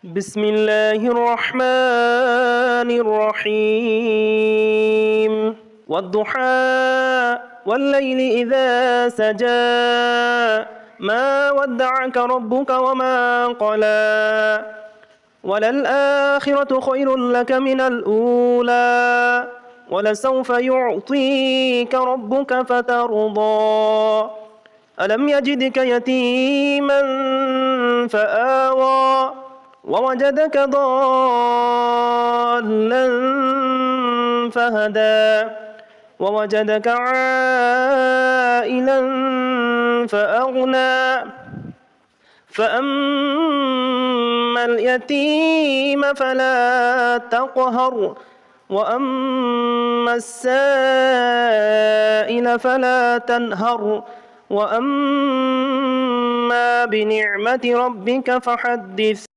بسم الله الرحمن الرحيم والضحى والليل إذا سجى ما ودعك ربك وما قلى وللآخرة خير لك من الأولى ولسوف يعطيك ربك فترضى ألم يجدك يتيما فآوى ووجدك ضالا فهدى ووجدك عائلا فأغنى فأما اليتيم فلا تقهر وأما السائل فلا تنهر وأما بنعمة ربك فحدث.